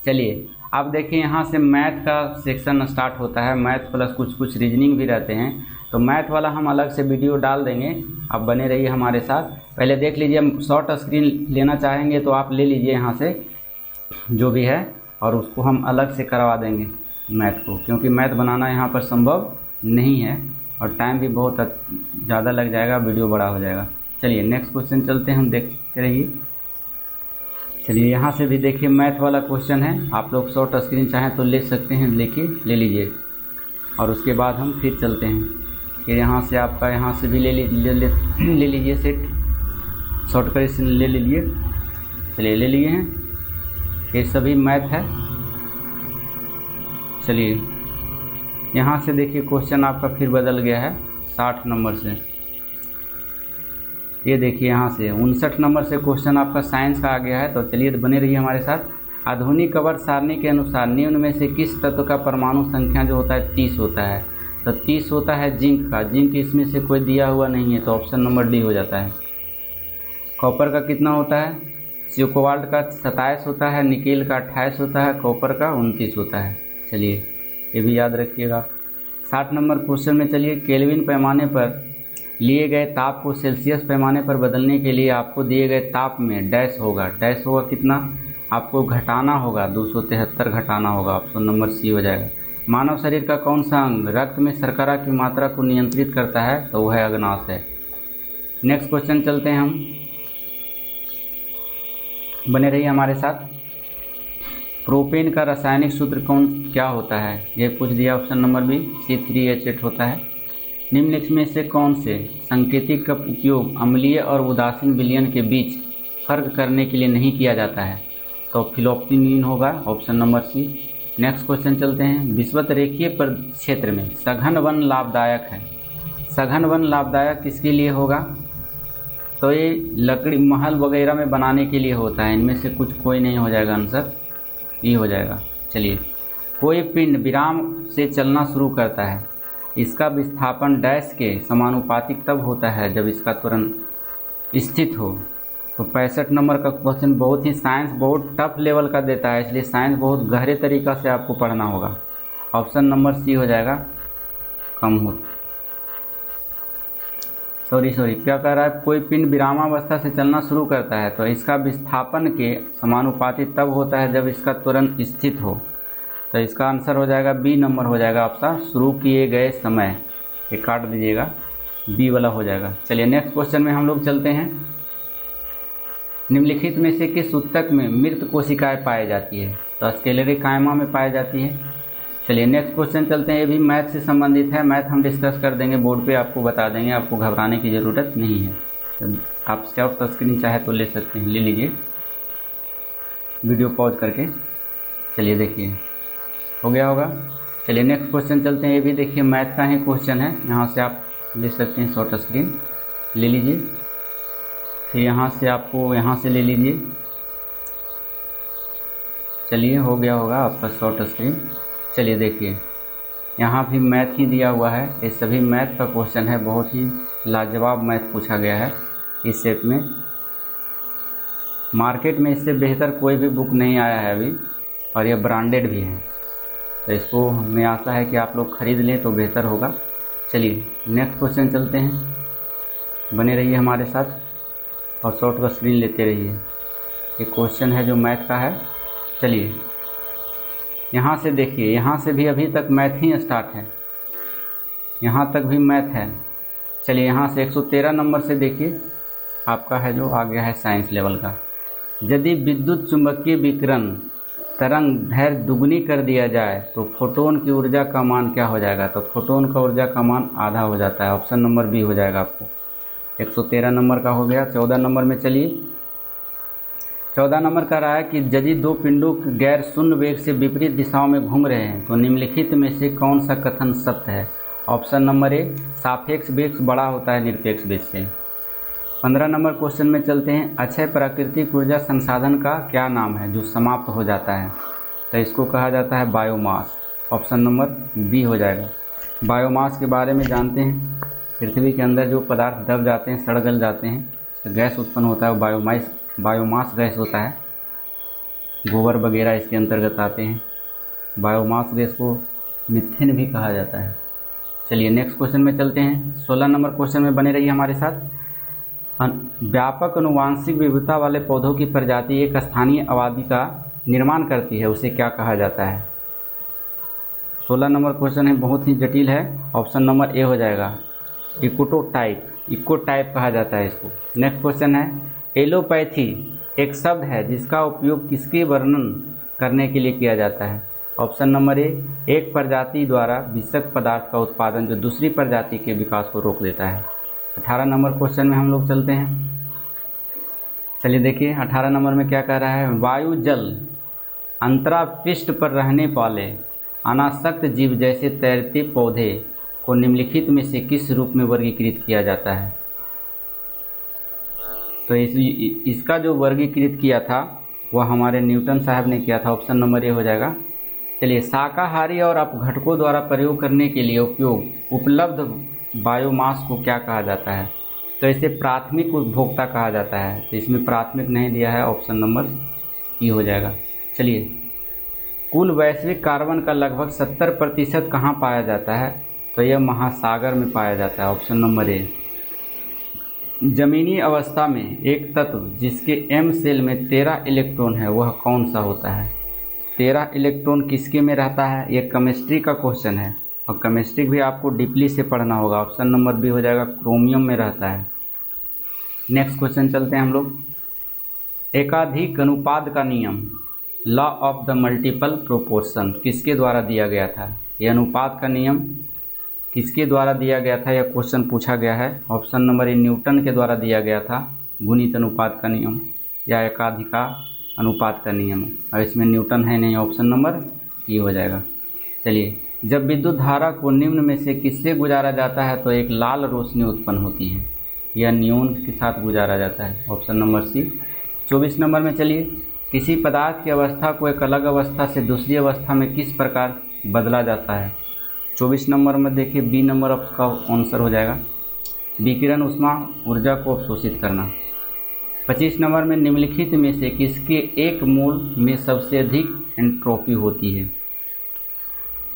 चलिए अब देखिए यहाँ से मैथ का सेक्शन स्टार्ट होता है, मैथ प्लस कुछ रीजनिंग भी रहते हैं। तो मैथ वाला हम अलग से वीडियो डाल देंगे, आप बने रहिए हमारे साथ। पहले देख लीजिए, हम शॉर्ट स्क्रीन लेना चाहेंगे तो आप ले लीजिए यहाँ से जो भी है, और उसको हम अलग से करवा देंगे मैथ को, क्योंकि मैथ बनाना यहाँ पर संभव नहीं है और टाइम भी बहुत ज़्यादा लग जाएगा, वीडियो बड़ा हो जाएगा। चलिए नेक्स्ट क्वेश्चन चलते हैं, हम देखते रहिए। चलिए यहाँ से भी देखिए मैथ वाला क्वेश्चन है, आप लोग शॉर्ट स्क्रीन चाहें तो ले सकते हैं, ले लीजिए, और उसके बाद हम फिर चलते हैं। फिर यहाँ से आपका यहाँ से भी ले लीजिए सेट, शॉर्ट कर ले लीजिए। चलिए ले लिए हैं, ये सभी मैथ है। चलिए यहाँ से देखिए क्वेश्चन आपका फिर बदल गया है 60 नंबर से। ये देखिए यहाँ से 59 नंबर से क्वेश्चन आपका साइंस का आ गया है। तो चलिए बने रहिए हमारे साथ। आधुनिक कवर सारणी के अनुसार निम्न में से किस तत्व का परमाणु संख्या जो होता है 30 होता है, तो 30 होता है जिंक का। जिंक इसमें से कोई दिया हुआ नहीं है, तो ऑप्शन नंबर डी हो जाता है। कॉपर का कितना होता है, कोबाल्ट का 27 होता है, निकेल का 28 होता है, कॉपर का 29 होता है। चलिए ये भी याद रखिएगा। 60 नंबर क्वेश्चन में चलिए, केल्विन पैमाने पर लिए गए ताप को सेल्सियस पैमाने पर बदलने के लिए आपको दिए गए ताप में डैश होगा कितना, आपको घटाना होगा 273 घटाना होगा, ऑप्शन नंबर सी हो जाएगा। मानव शरीर का कौन सा अंग रक्त में शर्करा की मात्रा को नियंत्रित करता है, तो वह अग्नाशय है। नेक्स्ट क्वेश्चन चलते हैं हम, बने रहिए हमारे साथ। प्रोपेन का रासायनिक सूत्र क्या होता है, यह पूछ दिया, ऑप्शन नंबर बी C3H8 होता है। निम्नलिखित में से कौन से संकेतिक का उपयोग अम्लीय और उदासीन विलयन के बीच फर्क करने के लिए नहीं किया जाता है, तो फिलोप्टिनिन होगा, option number C. Next question चलते हैं। विषुवत रेखीय क्षेत्र में सघन वन लाभदायक है। सघन वन लाभदायक किसके लिए होगा, तो ये लकड़ी महल वगैरह में बनाने के लिए होता है। इनमें से कोई नहीं हो जाएगा, आंसर ये हो जाएगा। चलिए, कोई पिंड विराम से चलना शुरू करता है इसका विस्थापन डैश के समानुपातिक तब होता है जब इसका त्वरण स्थित हो। तो 65 नंबर का क्वेश्चन बहुत ही साइंस बहुत टफ लेवल का देता है, इसलिए साइंस बहुत गहरे तरीक़ा से आपको पढ़ना होगा। ऑप्शन नंबर सी हो जाएगा कम हो। सॉरी क्या कह रहा है, कोई पिंड विरामावस्था से चलना शुरू करता है तो इसका विस्थापन के समानुपातिक तब होता है जब इसका त्वरण स्थित हो। तो इसका आंसर हो जाएगा बी नंबर हो जाएगा आपका शुरू किए गए समय, ये काट दीजिएगा, बी वाला हो जाएगा। चलिए नेक्स्ट क्वेश्चन में हम लोग चलते हैं। निम्नलिखित में से किस ऊतक में मृत कोशिकाएं पाई जाती है? तो स्केलेरी कायमा में पाई जाती है। चलिए नेक्स्ट क्वेश्चन चलते हैं, ये भी मैथ से संबंधित है, मैथ हम डिस्कस कर देंगे बोर्ड पे, आपको बता देंगे, आपको घबराने की ज़रूरत नहीं है। तो आप सेल्फ स्क्रीन चाहे तो ले सकते हैं, ले लीजिए वीडियो पॉज करके। चलिए देखिए हो गया होगा। चलिए नेक्स्ट क्वेश्चन चलते हैं, ये भी देखिए मैथ का ही क्वेश्चन है, यहाँ से आप ले सकते हैं, शॉर्ट स्क्रीन ले लीजिए, फिर यहाँ से आपको यहाँ से ले लीजिए। चलिए हो गया होगा आपका शॉर्ट स्क्रीन। चलिए देखिए यहाँ भी मैथ ही दिया हुआ है, ये सभी मैथ का क्वेश्चन है, बहुत ही लाजवाब मैथ पूछा गया है इस सेट में। मार्केट में इससे बेहतर कोई भी बुक नहीं आया है अभी, और यह ब्रांडेड भी है, तो इसको हमें आशा है कि आप लोग ख़रीद लें तो बेहतर होगा। चलिए नेक्स्ट क्वेश्चन चलते हैं, बने रहिए हमारे साथ और शॉर्ट का स्क्रीन लेते रहिए। ये क्वेश्चन है जो मैथ का है। चलिए यहाँ से देखिए, यहाँ से भी अभी तक मैथ ही स्टार्ट है, यहाँ तक भी मैथ है। चलिए यहाँ से 113 नंबर से देखिए, आपका है जो आ गया है साइंस लेवल का। यदि विद्युत चुंबकीय विकिरण तरंग दैर्घ्य दुगनी कर दिया जाए तो फोटोन की ऊर्जा का मान क्या हो जाएगा? तो फोटोन का ऊर्जा का मान आधा हो जाता है, ऑप्शन नंबर बी हो जाएगा आपको। 113 नंबर का हो गया। 14 नंबर में चलिए, 14 नंबर का रहा है कि यदि दो पिंडों गैर शून्य वेग से विपरीत दिशाओं में घूम रहे हैं तो निम्नलिखित में से कौन सा कथन सत्य है? ऑप्शन नंबर ए, सापेक्ष वेग बड़ा होता है निरपेक्ष वेग से। 15 नंबर क्वेश्चन में चलते हैं, अक्षय प्राकृतिक ऊर्जा संसाधन का क्या नाम है जो समाप्त हो जाता है? तो इसको कहा जाता है बायोमास, ऑप्शन नंबर बी हो जाएगा। बायोमास के बारे में जानते हैं, पृथ्वी के अंदर जो पदार्थ दब जाते हैं, सड़ गल जाते हैं, तो गैस उत्पन्न होता है, वो बायोमास गैस होता है। गोबर वगैरह इसके अंतर्गत आते हैं। बायोमास गैस को मीथेन भी कहा जाता है। चलिए नेक्स्ट क्वेश्चन में चलते हैं। 16 नंबर क्वेश्चन में बने रहिए हमारे साथ। व्यापक अनुवांशिक विविधता वाले पौधों की प्रजाति एक स्थानीय आबादी का निर्माण करती है, उसे क्या कहा जाता है? 16 नंबर क्वेश्चन है, बहुत ही जटिल है, ऑप्शन नंबर ए हो जाएगा, इकोटाइप। इकोटाइप कहा जाता है इसको। नेक्स्ट क्वेश्चन है, एलोपैथी एक शब्द है जिसका उपयोग किसके वर्णन करने के लिए किया जाता है? ऑप्शन नंबर ए, एक प्रजाति द्वारा विषक पदार्थ का उत्पादन जो दूसरी प्रजाति के विकास को रोक देता है। 18 नंबर क्वेश्चन में हम लोग चलते हैं। चलिए देखिए 18 नंबर में क्या कह रहा है, वायु जल अंतरापृष्ठ पर रहने वाले अनासक्त जीव जैसे तैरते पौधे को निम्नलिखित में से किस रूप में वर्गीकृत किया जाता है? तो इसका जो वर्गीकृत किया था वह हमारे न्यूटन साहब ने किया था, ऑप्शन नंबर ए हो जाएगा। चलिए शाकाहारी और अपघटकों द्वारा प्रयोग करने के लिए उपलब्ध बायोमास को क्या कहा जाता है? तो इसे प्राथमिक उपभोक्ता कहा जाता है, तो इसमें प्राथमिक नहीं दिया है, ऑप्शन नंबर ई हो जाएगा। चलिए कुल वैश्विक कार्बन का लगभग 70% कहाँ पाया जाता है? तो यह महासागर में पाया जाता है, ऑप्शन नंबर ए। जमीनी अवस्था में एक तत्व जिसके m सेल में 13 इलेक्ट्रॉन है वह कौन सा होता है? 13 इलेक्ट्रॉन किसके में रहता है? ये केमिस्ट्री का क्वेश्चन है और केमिस्ट्री भी आपको डीपली से पढ़ना होगा, ऑप्शन नंबर बी हो जाएगा, क्रोमियम में रहता है। नेक्स्ट क्वेश्चन चलते हैं हम लोग। एकाधिक अनुपात का नियम, law of the multiple proportion किसके द्वारा दिया गया था? यह अनुपात का नियम किसके द्वारा दिया गया था? यह क्वेश्चन पूछा गया है। ऑप्शन नंबर ए, न्यूटन के द्वारा दिया गया था, गुणित अनुपात का नियम या एकाधिका अनुपात का नियम, और इसमें न्यूटन है नहीं, ऑप्शन नंबर ई हो जाएगा। चलिए जब विद्युत धारा को निम्न में से किससे गुजारा जाता है तो एक लाल रोशनी उत्पन्न होती है, यह नियोन के साथ गुजारा जाता है, ऑप्शन नंबर सी। 24 नंबर में चलिए, किसी पदार्थ की अवस्था को एक अलग अवस्था से दूसरी अवस्था में किस प्रकार बदला जाता है? 24 नंबर में देखिए बी नंबर आपका आंसर हो जाएगा, विकिरण ऊष्मा ऊर्जा को अवशोषित करना। 25 नंबर में निम्नलिखित में से किसके एक मोल में सबसे अधिक एंट्रोपी होती है?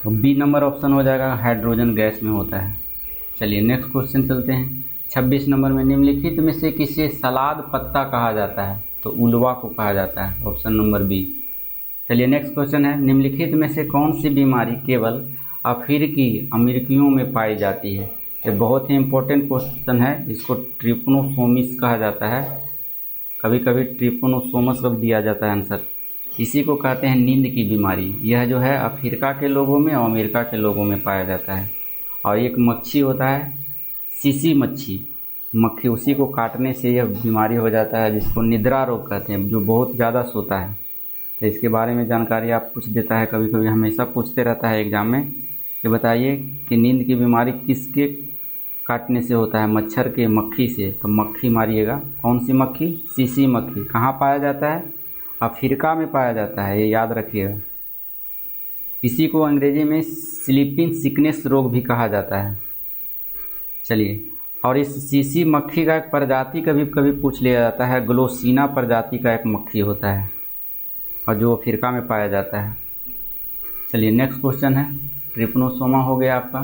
तो बी नंबर ऑप्शन हो जाएगा, हाइड्रोजन गैस में होता है। चलिए नेक्स्ट क्वेश्चन चलते हैं। 26 नंबर में निम्नलिखित में से किसे सलाद पत्ता कहा जाता है? तो उलवा को कहा जाता है, ऑप्शन नंबर बी। चलिए नेक्स्ट क्वेश्चन है, निम्नलिखित में से कौन सी बीमारी केवल अफ्रीकी अमेरिकियों में पाई जाती है? ये बहुत ही इंपॉर्टेंट क्वेश्चन है, इसको ट्रिपनोसोमिस कहा जाता है, कभी कभी ट्रिपनोसोमस का भी दिया जाता है आंसर। इसी को कहते हैं नींद की बीमारी। यह जो है अफ्रीका के लोगों में और अमेरिका के लोगों में पाया जाता है। और एक मच्छी होता है सीसी मक्खी, उसी को काटने से यह बीमारी हो जाता है, जिसको निद्रा रोग कहते हैं, जो बहुत ज़्यादा सोता है। तो इसके बारे में जानकारी आप पूछ देता है, कभी कभी हमेशा पूछते रहता है एग्जाम में। ये बताइए कि नींद की बीमारी किसके काटने से होता है? मच्छर के, मक्खी से। तो मक्खी मारिएगा, कौन सी मक्खी? सीसी मक्खी। कहाँ पाया जाता है? अफ्रीका में पाया जाता है, ये याद रखिएगा। इसी को अंग्रेजी में स्लीपिंग सिकनेस रोग भी कहा जाता है। चलिए, और इस सीसी मक्खी का एक प्रजाति कभी कभी पूछ लिया जाता है, ग्लोसिना प्रजाति का एक मक्खी होता है और जो अफ्रीका में पाया जाता है। चलिए नेक्स्ट क्वेश्चन है, ट्रिपनोसोमा हो गया आपका।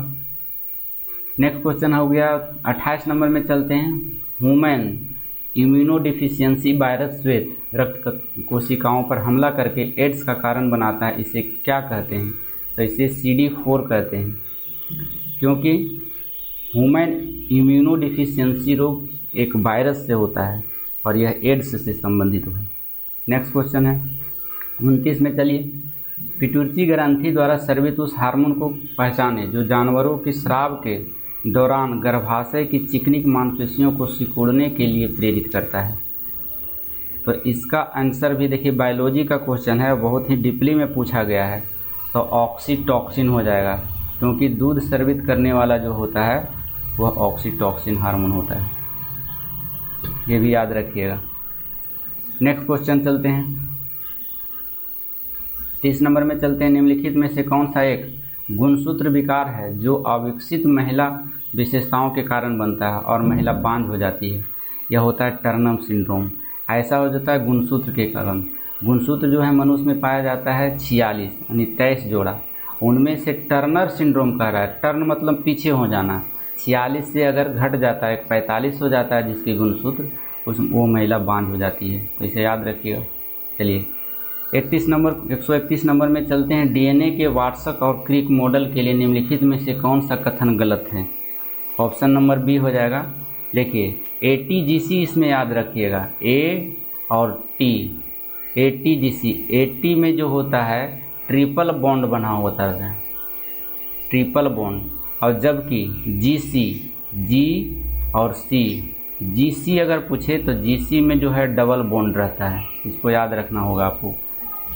नेक्स्ट क्वेश्चन हो गया 28 नंबर में चलते हैं। ह्यूमन इम्यूनोडिफिशियंसी वायरस श्वेत रक्त कोशिकाओं पर हमला करके एड्स का कारण बनाता है, इसे क्या कहते हैं? तो इसे CD4 कहते हैं, क्योंकि ह्यूमन इम्यूनोडिफिशियंसी रोग एक वायरस से होता है और यह एड्स से संबंधित है। नेक्स्ट क्वेश्चन है 29 में। चलिए, पिट्यूटरी ग्रंथि द्वारा स्रावित उस हार्मोन को पहचाने जो जानवरों के स्राव के दौरान गर्भाशय की चिकनी मांसपेशियों को सिकुड़ने के लिए प्रेरित करता है। तो इसका आंसर भी देखिए, बायोलॉजी का क्वेश्चन है, बहुत ही डीपली में पूछा गया है। तो ऑक्सीटॉक्सिन हो जाएगा, क्योंकि दूध स्रावित करने वाला जो होता है वह ऑक्सीटॉक्सिन हार्मोन होता है, ये भी याद रखिएगा। नेक्स्ट क्वेश्चन चलते हैं, 30 नंबर में चलते हैं। निम्नलिखित में से कौन सा एक गुणसूत्र विकार है जो अविकसित महिला विशेषताओं के कारण बनता है और महिला बांझ हो जाती है? यह होता है टर्नर सिंड्रोम। ऐसा हो जाता है गुणसूत्र के कारण। गुणसूत्र जो है मनुष्य में पाया जाता है 46 यानी 23 जोड़ा, उनमें से टर्नर सिंड्रोम कह रहा है। टर्न मतलब पीछे हो जाना, 46 से अगर घट जाता है 45 हो जाता है जिसके गुणसूत्र, वो महिला बांझ हो जाती है, तो इसे याद रखिएगा। चलिए 131 नंबर में चलते हैं। DNA के वाटसन और क्रिक मॉडल के लिए निम्नलिखित में से कौन सा कथन गलत है? ऑप्शन नंबर बी हो जाएगा। देखिए ATGC इसमें याद रखिएगा, A और T, ATGC। AT में जो होता है ट्रिपल बॉन्ड बना होता है, ट्रिपल बॉन्ड, और जबकि GC, G और C, GC अगर पूछे तो GC में जो है डबल बॉन्ड रहता है, इसको याद रखना होगा आपको।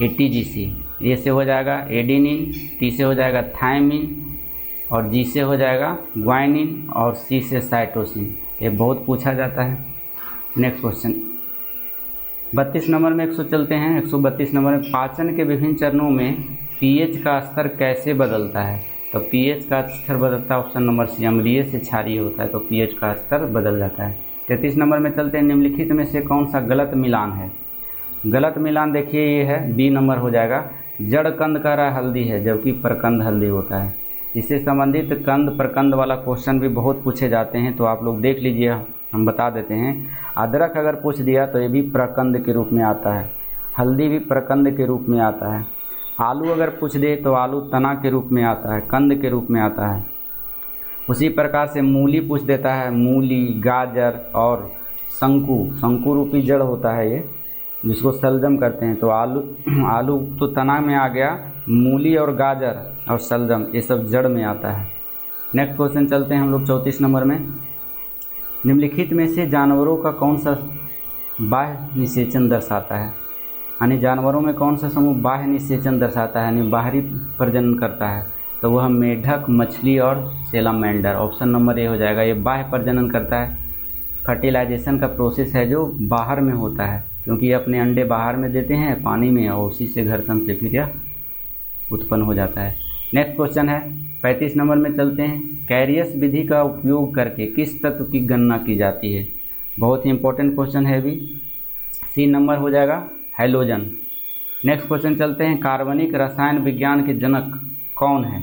ATGC, A से हो जाएगा एडेनिन, T से हो जाएगा थायमिन और G से हो जाएगा ग्वाइनिन और C से साइटोसिन। ये बहुत पूछा जाता है। नेक्स्ट क्वेश्चन 32 नंबर में 100 चलते हैं। 132 नंबर में पाचन के विभिन्न चरणों में pH का स्तर कैसे बदलता है? तो pH का स्तर बदलता है, ऑप्शन नंबर सी, अम्लीय से क्षारीय होता है, तो pH का स्तर बदल जाता है। 33 नंबर में चलते हैं। निम्नलिखित में से कौन सा गलत मिलान है? गलत मिलान देखिए ये है, बी नंबर हो जाएगा। जड़ कंद कह रहा हल्दी है, जबकि प्रकंद हल्दी होता है। इससे संबंधित कंद प्रकंद वाला क्वेश्चन भी बहुत पूछे जाते हैं, तो आप लोग देख लीजिए, हम बता देते हैं। अदरक अगर पूछ दिया तो ये भी प्रकंद के रूप में आता है, हल्दी भी प्रकंद के रूप में आता है। आलू अगर पूछ दे तो आलू तना के रूप में आता है, कंद के रूप में आता है। उसी प्रकार से मूली पूछ देता है, मूली, गाजर और शंकु रूपी जड़ होता है ये, जिसको सलजम करते हैं। तो आलू तो तना में आ गया, मूली और गाजर और सलजम ये सब जड़ में आता है। नेक्स्ट क्वेश्चन चलते हैं हम लोग 34 नंबर में। निम्नलिखित में से जानवरों का कौन सा बाह्य निषेचन दर्शाता है? यानी जानवरों में कौन सा समूह बाह्य निषेचन दर्शाता है, यानी बाहरी प्रजनन करता है? तो वह मेढक, मछली और सेलामेंडर, ऑप्शन नंबर ए हो जाएगा। ये बाह्य प्रजनन करता है। फर्टिलाइजेशन का प्रोसेस है जो बाहर में होता है, क्योंकि ये अपने अंडे बाहर में देते हैं पानी में, और उसी से घर्षण से फिर यह उत्पन्न हो जाता है। नेक्स्ट क्वेश्चन है 35 नंबर में चलते हैं। कैरियस विधि का उपयोग करके किस तत्व की गणना की जाती है? बहुत ही इंपॉर्टेंट क्वेश्चन है भी। सी नंबर हो जाएगा हैलोजन। नेक्स्ट क्वेश्चन चलते हैं। कार्बनिक रसायन विज्ञान के जनक कौन है?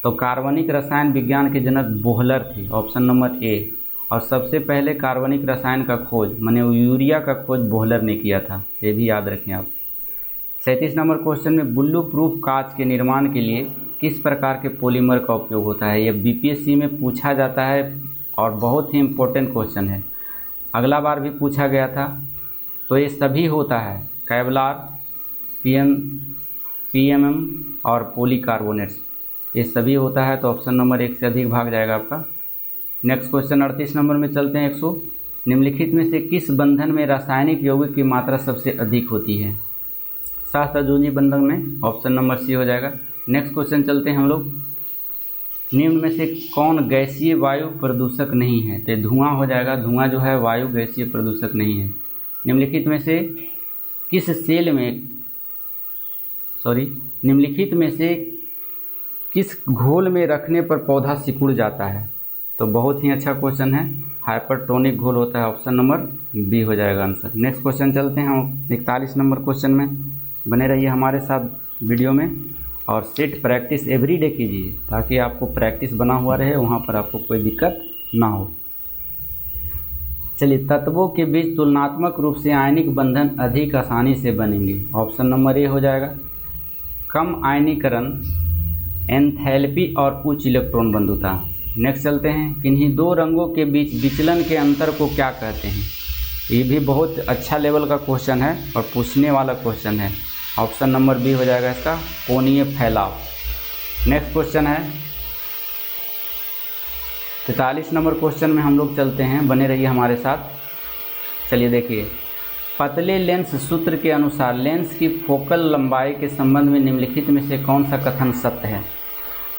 तो कार्बनिक रसायन विज्ञान के जनक बोहलर थे, ऑप्शन नंबर ए। और सबसे पहले कार्बनिक रसायन का खोज माने यूरिया का खोज बोहलर ने किया था, ये भी याद रखें आप। 37 नंबर क्वेश्चन में बुल्लू प्रूफ कांच के निर्माण के लिए किस प्रकार के पॉलीमर का उपयोग होता है? यह बीपीएससी में पूछा जाता है और बहुत ही इम्पोर्टेंट क्वेश्चन है, अगला बार भी पूछा गया था। तो ये सभी होता है कैवलार, पीएमएम और पॉलीकार्बोनेट्स, ये सभी होता है। तो ऑप्शन नंबर 1 से अधिक भाग जाएगा आपका। नेक्स्ट क्वेश्चन 38 नंबर में चलते हैं। 100 निम्नलिखित में से किस बंधन में रासायनिक यौगिक की मात्रा सबसे अधिक होती है? सहसंयोजी बंधन में, ऑप्शन नंबर सी हो जाएगा। नेक्स्ट क्वेश्चन चलते हैं हम लोग। निम्न में से कौन गैसीय वायु प्रदूषक नहीं है? तो धुआं हो जाएगा, धुआं जो है वायु गैसीय प्रदूषक नहीं है। निम्नलिखित में से किस घोल में रखने पर पौधा सिकुड़ जाता है? तो बहुत ही अच्छा क्वेश्चन है, हाइपरटोनिक घोल होता है, ऑप्शन नंबर बी हो जाएगा आंसर। नेक्स्ट क्वेश्चन चलते हैं हम 41 नंबर क्वेश्चन में। बने रहिए हमारे साथ वीडियो में और सेट प्रैक्टिस एवरीडे कीजिए ताकि आपको प्रैक्टिस बना हुआ रहे, वहाँ पर आपको कोई दिक्कत ना हो। चलिए, तत्वों के बीच तुलनात्मक रूप से आयनिक बंधन अधिक आसानी से बनेंगे, ऑप्शन नंबर ए हो जाएगा। कम आयनीकरण, एंथैल्पी और उच्च इलेक्ट्रॉन बंधुता। नेक्स्ट चलते हैं। किन्हीं दो रंगों के बीच विचलन के अंतर को क्या कहते हैं? ये भी बहुत अच्छा लेवल का क्वेश्चन है और पूछने वाला क्वेश्चन है, ऑप्शन नंबर बी हो जाएगा इसका, कोणीय फैलाव। नेक्स्ट क्वेश्चन है 43 नंबर क्वेश्चन में हम लोग चलते हैं, बने रहिए हमारे साथ। चलिए देखिए, पतले लेंस सूत्र के अनुसार लेंस की फोकल लंबाई के संबंध में निम्नलिखित में से कौन सा कथन सत्य है?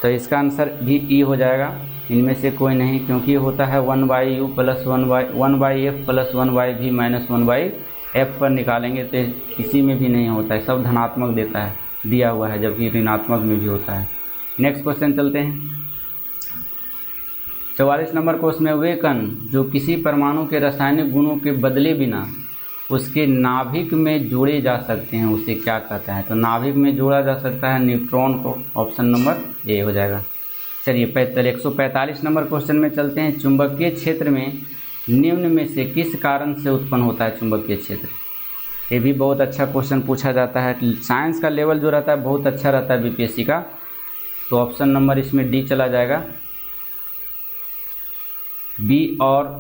तो इसका आंसर भी ई हो जाएगा, इनमें से कोई नहीं, क्योंकि ये होता है 1/u plus 1/f plus 1/v minus 1/f पर निकालेंगे तो किसी में भी नहीं होता है, सब धनात्मक देता है दिया हुआ है, जबकि ऋणात्मक में भी होता है। नेक्स्ट क्वेश्चन चलते हैं 44 नंबर को। उसमें वे कण जो किसी परमाणु के रासायनिक गुणों के बदले बिना उसके नाभिक में जोड़े जा सकते हैं उसे क्या कहता है? तो नाभिक में जोड़ा जा सकता है न्यूट्रॉन को, ऑप्शन नंबर ए हो जाएगा। चलिए 145 नंबर क्वेश्चन में चलते हैं। चुंबकीय क्षेत्र में निम्न में से किस कारण से उत्पन्न होता है चुंबकीय क्षेत्र? ये भी बहुत अच्छा क्वेश्चन पूछा जाता है, साइंस का लेवल जो रहता है बहुत अच्छा रहता है बीपीएससी का। तो ऑप्शन नंबर इसमें डी चला जाएगा, बी और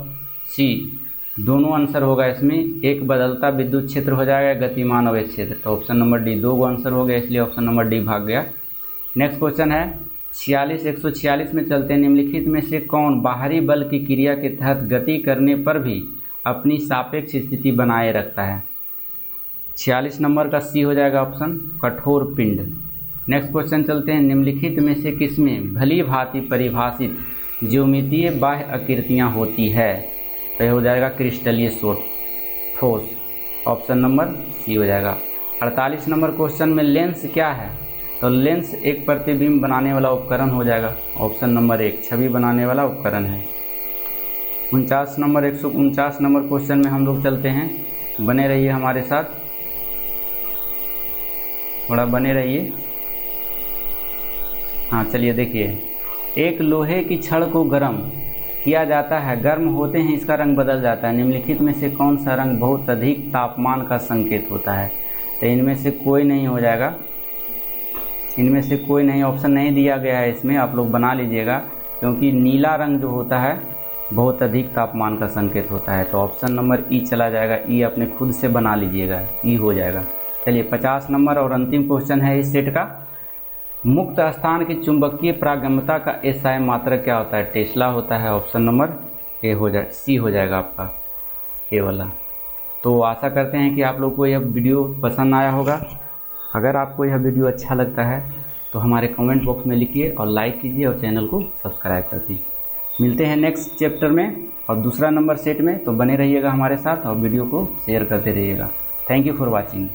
सी दोनों आंसर होगा इसमें। एक बदलता विद्युत क्षेत्र हो जाएगा, गतिमान अवयव क्षेत्र, तो ऑप्शन नंबर डी, दो आंसर हो गया, इसलिए ऑप्शन नंबर डी भाग गया। नेक्स्ट क्वेश्चन है 146 में चलते हैं। निम्नलिखित में से कौन बाहरी बल की क्रिया के तहत गति करने पर भी अपनी सापेक्ष स्थिति बनाए रखता है? 46 नंबर का सी हो जाएगा ऑप्शन, कठोर पिंड। नेक्स्ट क्वेश्चन चलते हैं। निम्नलिखित में से किसमें भली भांति परिभाषित ज्योमितीय बाह्य आकृतियाँ होती है? तो यह हो जाएगा क्रिस्टलीय ठोस, ऑप्शन नंबर सी हो जाएगा। 48 नंबर क्वेश्चन में लेंस क्या है? तो लेंस एक प्रतिबिंब बनाने वाला उपकरण हो जाएगा, ऑप्शन नंबर 1, छवि बनाने वाला उपकरण है। 149 नंबर क्वेश्चन में हम लोग चलते हैं, बने रहिए हमारे साथ, थोड़ा बने रहिए। हाँ चलिए देखिए, एक लोहे की छड़ को गर्म किया जाता है, गर्म होते हैं इसका रंग बदल जाता है। निम्नलिखित में से कौन सा रंग बहुत अधिक तापमान का संकेत होता है? तो इनमें से कोई नहीं हो जाएगा, इनमें से कोई नहीं, ऑप्शन नहीं दिया गया है इसमें, आप लोग बना लीजिएगा, क्योंकि नीला रंग जो होता है बहुत अधिक तापमान का संकेत होता है। तो ऑप्शन नंबर ई चला जाएगा, ई अपने खुद से बना लीजिएगा, ई हो जाएगा। चलिए 50 नंबर और अंतिम क्वेश्चन है इस सेट का। मुक्त स्थान की चुंबकीय प्रागम्यता का एसआई मात्रक क्या होता है? टेस्ला होता है, ऑप्शन नंबर ए हो जाए, सी हो जाएगा आपका, ए वाला। तो आशा करते हैं कि आप लोग को यह वीडियो पसंद आया होगा। अगर आपको यह वीडियो अच्छा लगता है तो हमारे कमेंट बॉक्स में लिखिए और लाइक कीजिए और चैनल को सब्सक्राइब कर दीजिए। मिलते हैं नेक्स्ट चैप्टर में और दूसरा नंबर सेट में, तो बने रहिएगा हमारे साथ और वीडियो को शेयर करते रहिएगा। Thank you for watching.